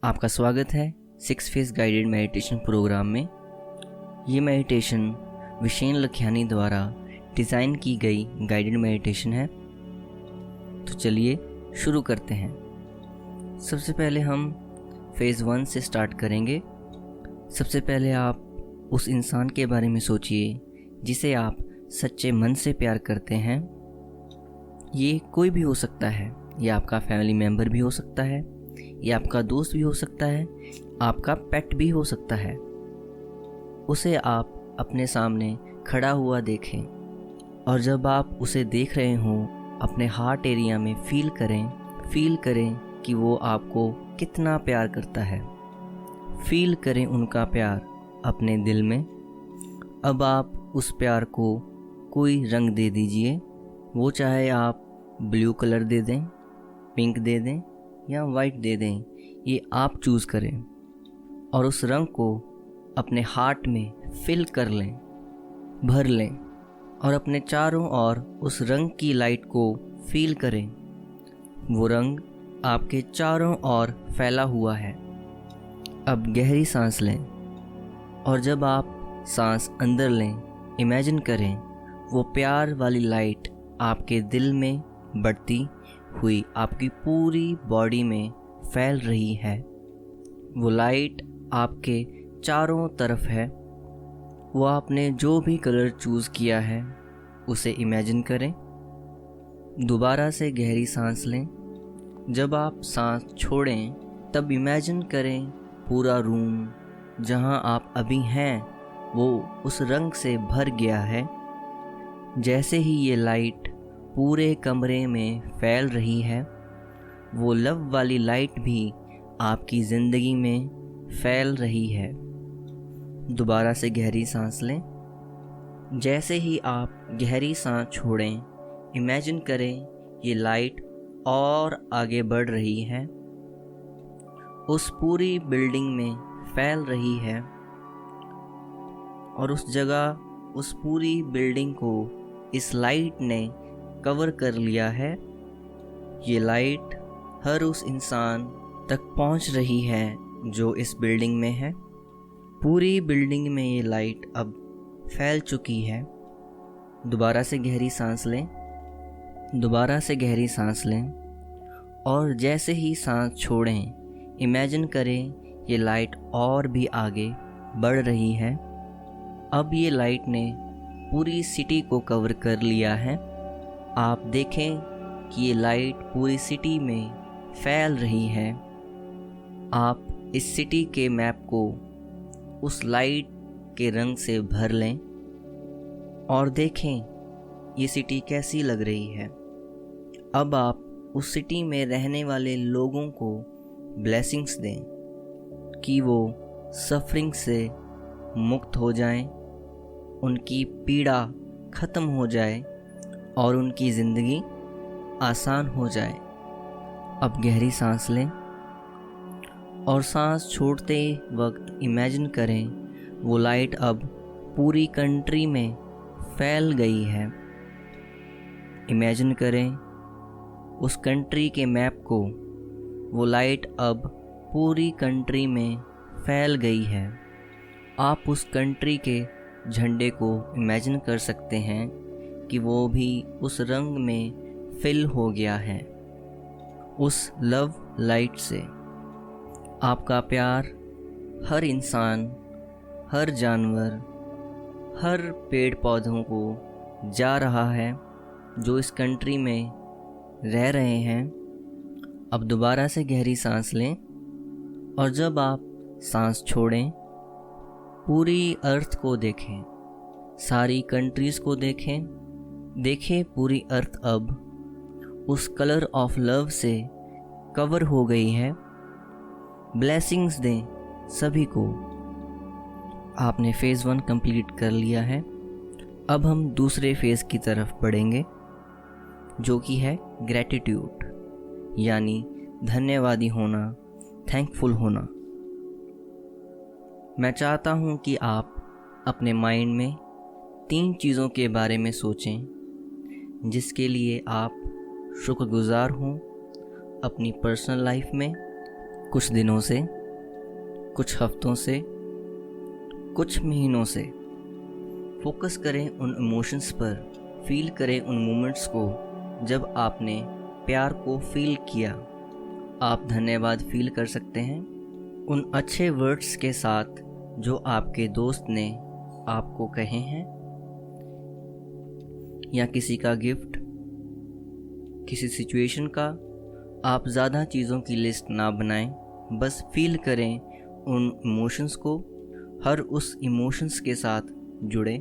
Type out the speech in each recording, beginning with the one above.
आपका स्वागत है 6 फेज गाइडेड मेडिटेशन प्रोग्राम में। ये मेडिटेशन विशेन लखियानी द्वारा डिज़ाइन की गई गाइडेड मेडिटेशन है। तो चलिए शुरू करते हैं। सबसे पहले हम फेज़ 1 से स्टार्ट करेंगे। सबसे पहले आप उस इंसान के बारे में सोचिए जिसे आप सच्चे मन से प्यार करते हैं। ये कोई भी हो सकता है, ये आपका फैमिली मेम्बर भी हो सकता है, ये आपका दोस्त भी हो सकता है, आपका पेट भी हो सकता है। उसे आप अपने सामने खड़ा हुआ देखें और जब आप उसे देख रहे हों अपने हार्ट एरिया में फील करें कि वो आपको कितना प्यार करता है। फील करें उनका प्यार अपने दिल में। अब आप उस प्यार को कोई रंग दे दीजिए, वो चाहे आप ब्लू कलर दे दें, पिंक दे दें या वाइट दे दें, ये आप चूज़ करें और उस रंग को अपने हार्ट में फिल कर लें, भर लें और अपने चारों ओर उस रंग की लाइट को फील करें। वो रंग आपके चारों ओर फैला हुआ है। अब गहरी सांस लें और जब आप सांस अंदर लें, इमेजिन करें वो प्यार वाली लाइट आपके दिल में बढ़ती हुई आपकी पूरी बॉडी में फैल रही है। वो लाइट आपके चारों तरफ है। वो आपने जो भी कलर चूज़ किया है उसे इमेजिन करें। दोबारा से गहरी सांस लें। जब आप सांस छोड़ें तब इमेजिन करें पूरा रूम जहां आप अभी हैं वो उस रंग से भर गया है। जैसे ही ये लाइट पूरे कमरे में फैल रही है, वो लव वाली लाइट भी आपकी ज़िंदगी में फैल रही है। दोबारा से गहरी सांस लें। जैसे ही आप गहरी सांस छोड़ें, इमेजिन करें ये लाइट और आगे बढ़ रही है, उस पूरी बिल्डिंग में फैल रही है और उस जगह उस पूरी बिल्डिंग को इस लाइट ने कवर कर लिया है। ये लाइट हर उस इंसान तक पहुंच रही है जो इस बिल्डिंग में है। पूरी बिल्डिंग में ये लाइट अब फैल चुकी है। दोबारा से गहरी सांस लें। दोबारा से गहरी सांस लें और जैसे ही सांस छोड़ें, इमेजिन करें ये लाइट और भी आगे बढ़ रही है। अब ये लाइट ने पूरी सिटी को कवर कर लिया है। आप देखें कि ये लाइट पूरी सिटी में फैल रही है। आप इस सिटी के मैप को उस लाइट के रंग से भर लें और देखें ये सिटी कैसी लग रही है। अब आप उस सिटी में रहने वाले लोगों को ब्लेसिंग्स दें कि वो सफरिंग से मुक्त हो जाएं, उनकी पीड़ा ख़त्म हो जाए और उनकी ज़िंदगी आसान हो जाए। अब गहरी सांस लें और सांस छोड़ते वक्त इमेजिन करें वो लाइट अब पूरी कंट्री में फैल गई है। इमेजिन करें उस कंट्री के मैप को, वो लाइट अब पूरी कंट्री में फैल गई है। आप उस कंट्री के झंडे को इमेजिन कर सकते हैं कि वो भी उस रंग में फिल हो गया है, उस लव लाइट से। आपका प्यार हर इंसान, हर जानवर, हर पेड़ पौधों को जा रहा है जो इस कंट्री में रह रहे हैं। अब दोबारा से गहरी सांस लें और जब आप सांस छोड़ें, पूरी अर्थ को देखें, सारी कंट्रीज़ को देखें। देखें पूरी अर्थ अब उस कलर ऑफ लव से कवर हो गई है। ब्लेसिंग्स दें सभी को। आपने फेज़ 1 कंप्लीट कर लिया है। अब हम दूसरे फेज़ की तरफ बढ़ेंगे जो कि है ग्रैटिट्यूड, यानी धन्यवादी होना, थैंकफुल होना। मैं चाहता हूँ कि आप अपने माइंड में 3 चीज़ों के बारे में सोचें जिसके लिए आप शुक्रगुज़ार हों अपनी पर्सनल लाइफ में कुछ दिनों से, कुछ हफ्तों से, कुछ महीनों से फोकस करें उन इमोशंस पर, फील करें उन मोमेंट्स को जब आपने प्यार को फील किया। आप धन्यवाद फील कर सकते हैं उन अच्छे वर्ड्स के साथ जो आपके दोस्त ने आपको कहे हैं, या किसी का गिफ्ट, किसी सिचुएशन का। आप ज़्यादा चीज़ों की लिस्ट ना बनाएं, बस फील करें उन इमोशंस को, हर उस इमोशंस के साथ जुड़ें।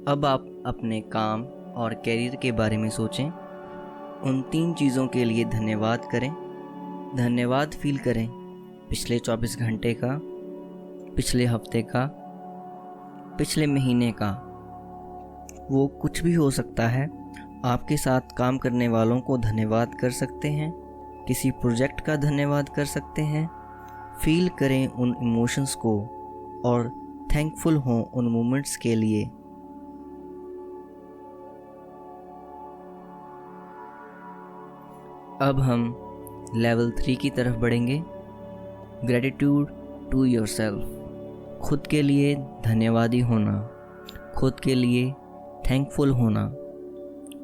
अब आप अपने काम और कैरियर के बारे में सोचें। उन 3 चीज़ों के लिए धन्यवाद करें। धन्यवाद फील करें पिछले 24 घंटे का, पिछले हफ्ते का, पिछले महीने का। वो कुछ भी हो सकता है। आपके साथ काम करने वालों को धन्यवाद कर सकते हैं, किसी प्रोजेक्ट का धन्यवाद कर सकते हैं। फील करें उन इमोशंस को और थैंकफुल हों उन मोमेंट्स के लिए। अब हम लेवल 3 की तरफ बढ़ेंगे। Gratitude to yourself. खुद के लिए धन्यवादी होना, खुद के लिए थैंकफुल होना।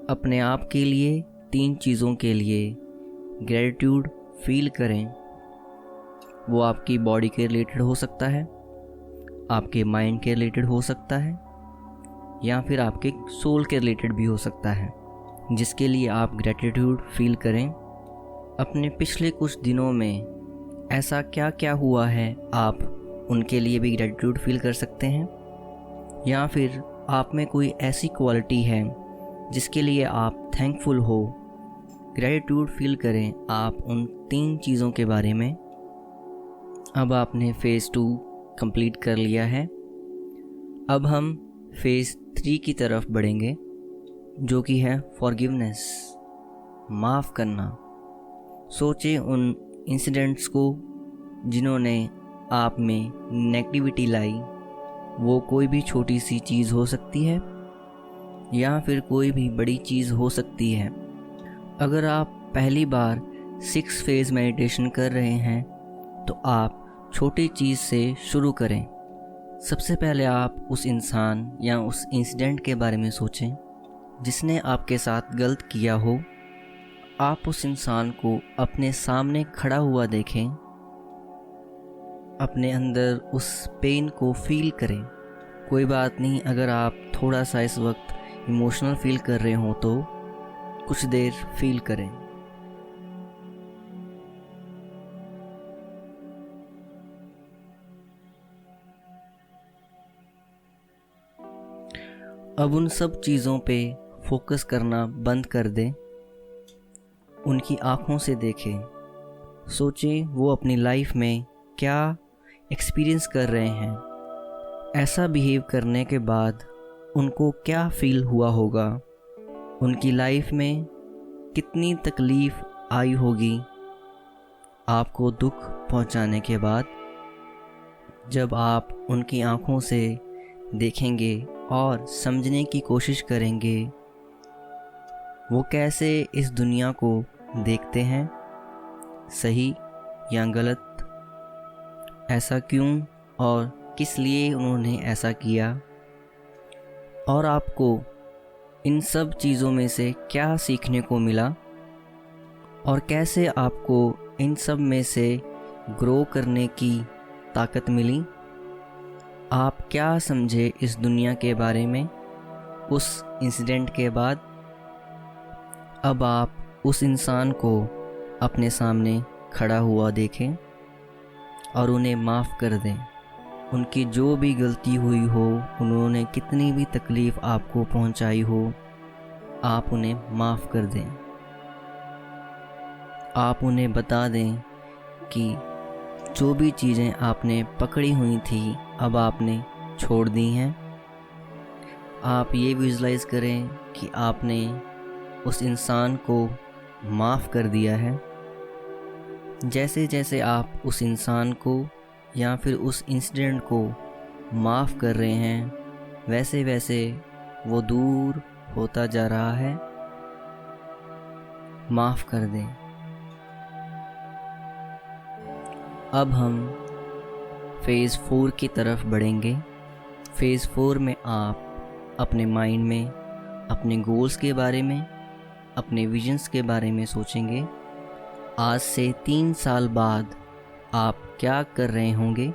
अपने आप के लिए 3 चीज़ों के लिए ग्रेटिट्यूड फील करें। वो आपकी बॉडी के रिलेटेड हो सकता है, आपके माइंड के रिलेटेड हो सकता है, या फिर आपके सोल के रिलेटेड भी हो सकता है, जिसके लिए आप ग्रेटिट्यूड फील करें। अपने पिछले कुछ दिनों में ऐसा क्या क्या हुआ है, आप उनके लिए भी ग्रेटिट्यूड फील कर सकते हैं। या फिर आप में कोई ऐसी क्वालिटी है जिसके लिए आप थैंकफुल हो, ग्रेटिट्यूड फील करें आप उन 3 चीज़ों के बारे में। अब आपने फेज़ 2 कंप्लीट कर लिया है। अब हम फेज़ 3 की तरफ बढ़ेंगे, जो कि है फॉरगिवनेस, माफ़ करना। सोचें उन इंसिडेंट्स को जिन्होंने आप में नेगेटिविटी लाई। वो कोई भी छोटी सी चीज़ हो सकती है, या फिर कोई भी बड़ी चीज़ हो सकती है। अगर आप पहली बार 6 फेज़ मेडिटेशन कर रहे हैं तो आप छोटी चीज़ से शुरू करें। सबसे पहले आप उस इंसान या उस इंसिडेंट के बारे में सोचें जिसने आपके साथ गलत किया हो। आप उस इंसान को अपने सामने खड़ा हुआ देखें, अपने अंदर उस पेन को फील करें। कोई बात नहीं, अगर आप थोड़ा सा इस वक्त इमोशनल फील कर रहे हो तो कुछ देर फील करें। अब उन सब चीज़ों पे फोकस करना बंद कर दें। उनकी आँखों से देखें, सोचें वो अपनी लाइफ में क्या एक्सपीरियंस कर रहे हैं। ऐसा बिहेव करने के बाद उनको क्या फील हुआ होगा, उनकी लाइफ में कितनी तकलीफ़ आई होगी आपको दुख पहुंचाने के बाद। जब आप उनकी आँखों से देखेंगे और समझने की कोशिश करेंगे वो कैसे इस दुनिया को देखते हैं, सही या गलत, ऐसा क्यों और किस लिए उन्होंने ऐसा किया, और आपको इन सब चीज़ों में से क्या सीखने को मिला, और कैसे आपको इन सब में से ग्रो करने की ताकत मिली। आप क्या समझे इस दुनिया के बारे में उस इंसिडेंट के बाद। अब आप उस इंसान को अपने सामने खड़ा हुआ देखें और उन्हें माफ़ कर दें। उनकी जो भी गलती हुई हो, उन्होंने कितनी भी तकलीफ़ आपको पहुंचाई हो, आप उन्हें माफ़ कर दें। आप उन्हें बता दें कि जो भी चीज़ें आपने पकड़ी हुई थी अब आपने छोड़ दी हैं। आप ये विजुलाइज़ करें कि आपने उस इंसान को माफ़ कर दिया है। जैसे जैसे आप उस इंसान को या फिर उस इंसिडेंट को माफ़ कर रहे हैं, वैसे वैसे वो दूर होता जा रहा है। माफ़ कर दें। अब हम फेज़ 4 की तरफ बढ़ेंगे। फेज़ 4 में आप अपने माइंड में अपने गोल्स के बारे में, अपने विजन्स के बारे में सोचेंगे। आज से 3 साल बाद आप क्या कर रहे होंगे।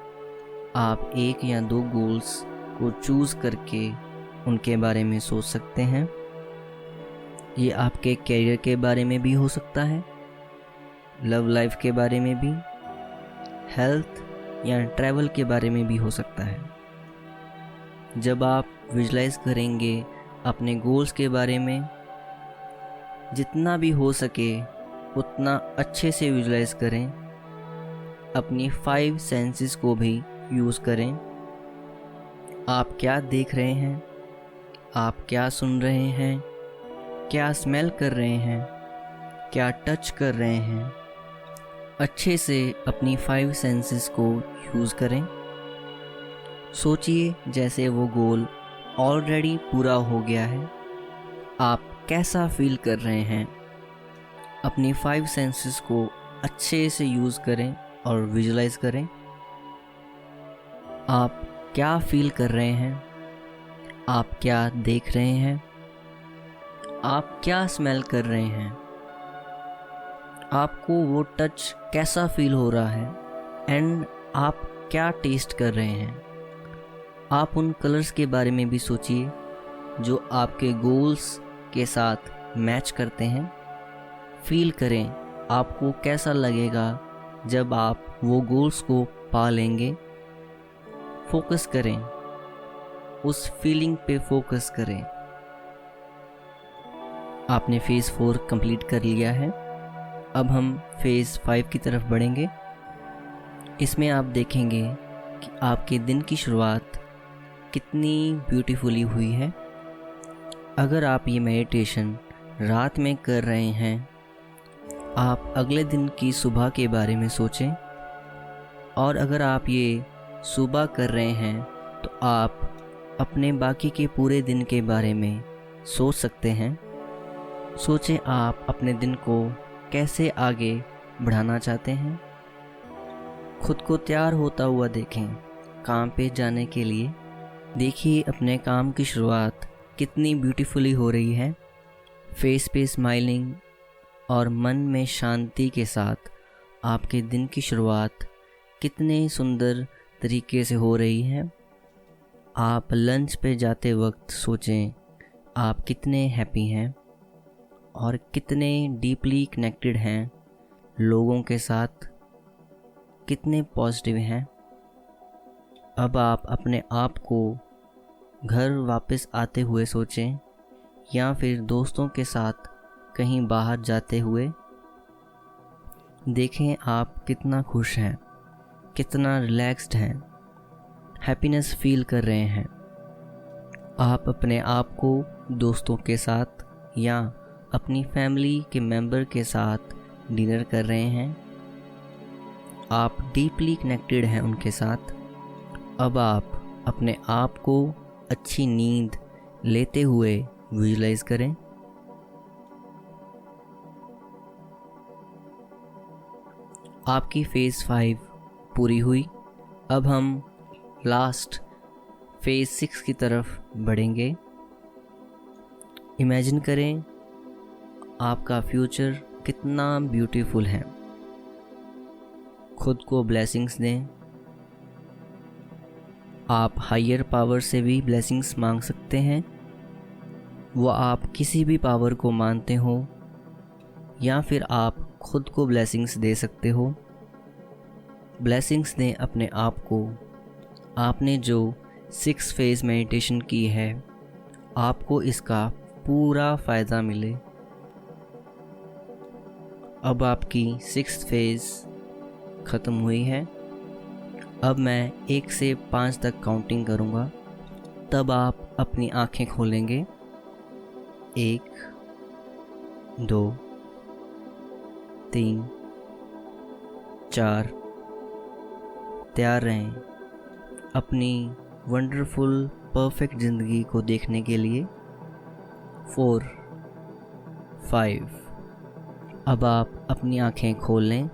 आप 1 या 2 गोल्स को चूज़ करके उनके बारे में सोच सकते हैं। ये आपके कैरियर के बारे में भी हो सकता है, लव लाइफ के बारे में भी, हेल्थ या ट्रैवल के बारे में भी हो सकता है। जब आप विजुलाइज करेंगे अपने गोल्स के बारे में, जितना भी हो सके उतना अच्छे से विजुलाइज करें। अपनी 5 सेंसेस को भी यूज़ करें। आप क्या देख रहे हैं, आप क्या सुन रहे हैं, क्या स्मेल कर रहे हैं, क्या टच कर रहे हैं। अच्छे से अपनी 5 सेंसेस को यूज़ करें। सोचिए जैसे वो गोल ऑलरेडी पूरा हो गया है, आप कैसा फील कर रहे हैं। अपनी 5 सेंसेस को अच्छे से यूज़ करें और विजुलाइज करें। आप क्या फील कर रहे हैं, आप क्या देख रहे हैं, आप क्या स्मेल कर रहे हैं, आपको वो टच कैसा फील हो रहा है एंड आप क्या टेस्ट कर रहे हैं। आप उन कलर्स के बारे में भी सोचिए जो आपके गोल्स के साथ मैच करते हैं। फील करें आपको कैसा लगेगा जब आप वो गोल्स को पा लेंगे। फोकस करें, उस फीलिंग पे फोकस करें। आपने फेज़ 4 कंप्लीट कर लिया है। अब हम फेज़ 5 की तरफ बढ़ेंगे। इसमें आप देखेंगे कि आपके दिन की शुरुआत कितनी ब्यूटीफुली हुई है। अगर आप ये मेडिटेशन रात में कर रहे हैं, आप अगले दिन की सुबह के बारे में सोचें। और अगर आप ये सुबह कर रहे हैं तो आप अपने बाकी के पूरे दिन के बारे में सोच सकते हैं। सोचें आप अपने दिन को कैसे आगे बढ़ाना चाहते हैं। खुद को तैयार होता हुआ देखें काम पे जाने के लिए। देखिए अपने काम की शुरुआत कितनी ब्यूटीफुली हो रही है। फेस पे स्माइलिंग और मन में शांति के साथ आपके दिन की शुरुआत कितने सुंदर तरीके से हो रही है। आप लंच पे जाते वक्त सोचें आप कितने हैप्पी हैं और कितने डीपली कनेक्टेड हैं लोगों के साथ, कितने पॉजिटिव हैं। अब आप अपने आप को घर वापस आते हुए सोचें या फिर दोस्तों के साथ कहीं बाहर जाते हुए। देखें आप कितना खुश हैं, कितना रिलैक्स्ड हैं, हैप्पीनेस फील कर रहे हैं। आप अपने आप को दोस्तों के साथ या अपनी फैमिली के मेंबर के साथ डिनर कर रहे हैं। आप डीपली कनेक्टेड हैं उनके साथ। अब आप अपने आप को अच्छी नींद लेते हुए विजुलाइज करें। आपकी फेज़ 5 पूरी हुई। अब हम लास्ट फेज़ 6 की तरफ बढ़ेंगे। इमेजिन करें आपका फ्यूचर कितना ब्यूटीफुल है। खुद को ब्लेसिंग्स दें। आप हायर पावर से भी ब्लेसिंग्स मांग सकते हैं। वो आप किसी भी पावर को मानते हो या फिर आप खुद को ब्लेसिंग्स दे सकते हो। ब्लेसिंग्स दें अपने आप को। आपने जो 6 फेज़ मेडिटेशन की है, आपको इसका पूरा फ़ायदा मिले। अब आपकी 6th फेज़ ख़त्म हुई है। अब मैं 1 से 5 तक काउंटिंग करूँगा, तब आप अपनी आँखें खोलेंगे। 1, 2, 3, 4। तैयार रहें अपनी वंडरफुल परफेक्ट ज़िंदगी को देखने के लिए। 4, 5। अब आप अपनी आँखें खोल लें।